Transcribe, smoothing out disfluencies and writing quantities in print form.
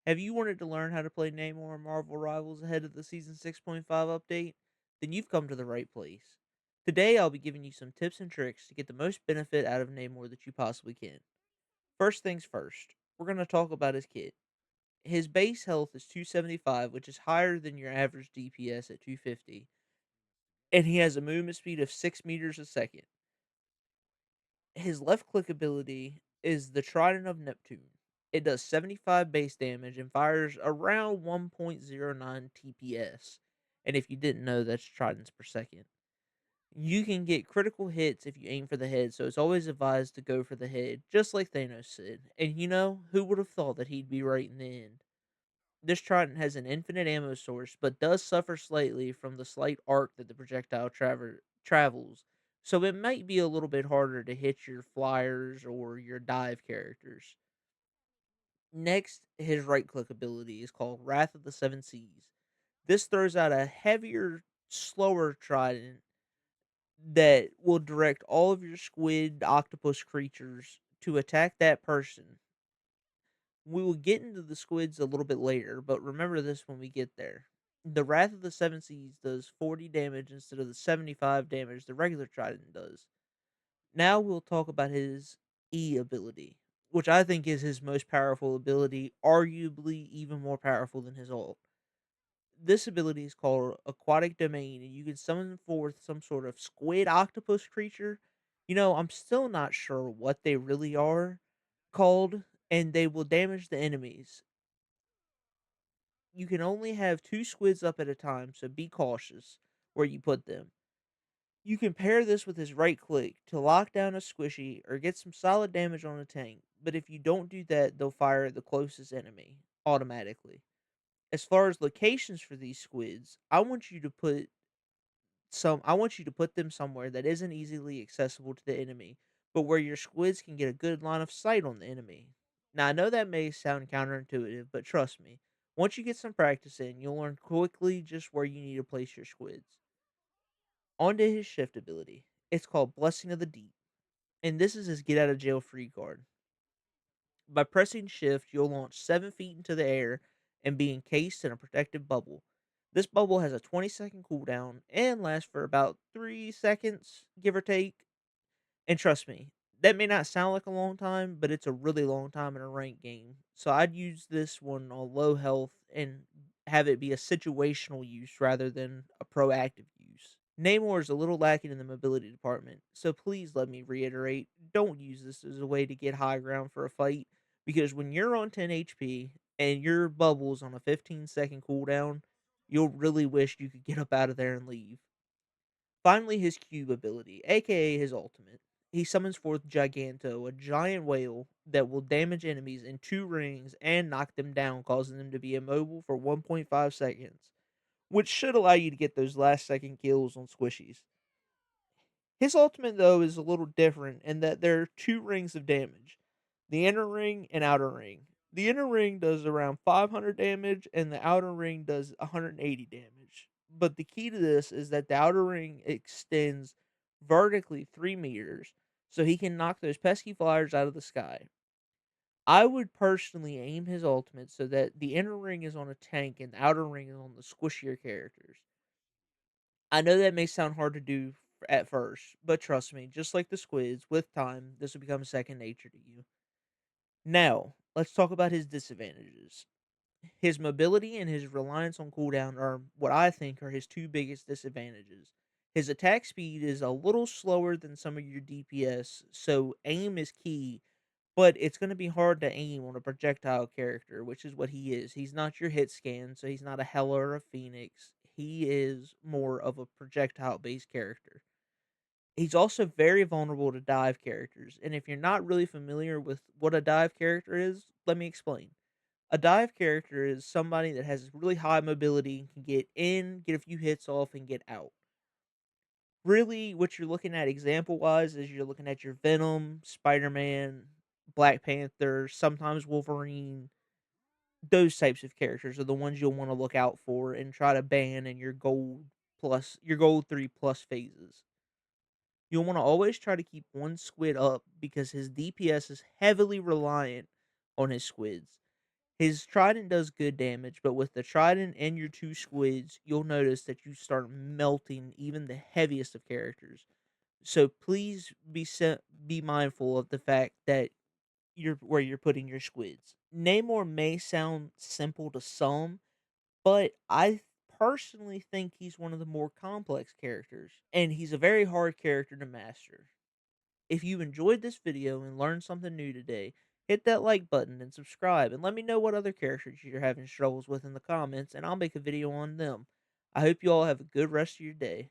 Have you wanted to learn how to play Namor Marvel Rivals ahead of the Season 6.5 update? Then you've come to the right place. Today, I'll be giving you some tips and tricks to get the most benefit out of Namor that you possibly can. First things first, we're going to talk about his kit. His base health is 275, which is higher than your average DPS at 250, and he has a movement speed of 6 meters a second. His left click ability is the Trident of Neptune. It does 75 base damage and fires around 1.09 TPS. And if you didn't know, that's tridents per second. You can get critical hits if you aim for the head, so it's always advised to go for the head, just like Thanos said. And who would have thought that he'd be right in the end? This trident has an infinite ammo source, but does suffer slightly from the slight arc that the projectile travels, so it might be a little bit harder to hit your flyers or your dive characters. Next, his right click ability is called Wrath of the Seven Seas. This throws out a heavier, slower trident that will direct all of your squid octopus creatures to attack that person. We will get into the squids a little bit later, but remember this when we get there. The Wrath of the Seven Seas does 40 damage instead of the 75 damage the regular Trident does. Now we'll talk about his E ability, which I think is his most powerful ability, arguably even more powerful than his ult. This ability is called Aquatic Domain, and you can summon forth some sort of squid octopus creature. I'm still not sure what they really are called, and they will damage the enemies. You can only have 2 squids up at a time, so be cautious where you put them. You can pair this with his right click to lock down a squishy or get some solid damage on a tank, but if you don't do that, they'll fire at the closest enemy automatically. As far as locations for these squids, I want you to put them somewhere that isn't easily accessible to the enemy, but where your squids can get a good line of sight on the enemy. Now I know that may sound counterintuitive, but trust me, once you get some practice in, you'll learn quickly just where you need to place your squids. On to his shift ability. It's called Blessing of the Deep, and this is his get out of jail free card. By pressing shift, you'll launch 7 feet into the air and be encased in a protective bubble. This bubble has a 20-second cooldown and lasts for about 3 seconds, give or take. And trust me, that may not sound like a long time, but it's a really long time in a ranked game. So I'd use this one on low health and have it be a situational use rather than a proactive use. Namor is a little lacking in the mobility department, so please let me reiterate, don't use this as a way to get high ground for a fight, because when you're on 10 HP and your bubble's on a 15-second cooldown, you'll really wish you could get up out of there and leave. Finally, his cube ability, aka his ultimate. He summons forth Giganto, a giant whale that will damage enemies in 2 rings and knock them down, causing them to be immobile for 1.5 seconds, which should allow you to get those last second kills on squishies. His ultimate, though, is a little different in that there are 2 rings of damage, the inner ring and outer ring. The inner ring does around 500 damage, and the outer ring does 180 damage. But the key to this is that the outer ring extends vertically 3 meters, so he can knock those pesky flyers out of the sky. I would personally aim his ultimate so that the inner ring is on a tank and the outer ring is on the squishier characters. I know that may sound hard to do at first, but trust me, just like the squids, with time, this will become second nature to you. Now, let's talk about his disadvantages. His mobility and his reliance on cooldown are what I think are his 2 biggest disadvantages. His attack speed is a little slower than some of your DPS, so aim is key, but it's going to be hard to aim on a projectile character, which is what he is. He's not your hit scan, so he's not a Hela or a Phoenix. He is more of a projectile based character. He's also very vulnerable to dive characters, and if you're not really familiar with what a dive character is, let me explain. A dive character is somebody that has really high mobility and can get in, get a few hits off, and get out. Really, what you're looking at example wise is you're looking at your Venom, Spider Man, Black Panther, sometimes Wolverine. Those types of characters are the ones you'll want to look out for and try to ban in your gold 3 plus phases. You'll want to always try to keep one squid up because his DPS is heavily reliant on his squids. His trident does good damage, but with the trident and your 2 squids, you'll notice that you start melting even the heaviest of characters. So please be mindful of the fact that you're putting your squids. Namor may sound simple to some, but I personally think he's one of the more complex characters, and he's a very hard character to master. If you enjoyed this video and learned something new today, hit that like button and subscribe and let me know what other characters you're having struggles with in the comments and I'll make a video on them. I hope you all have a good rest of your day.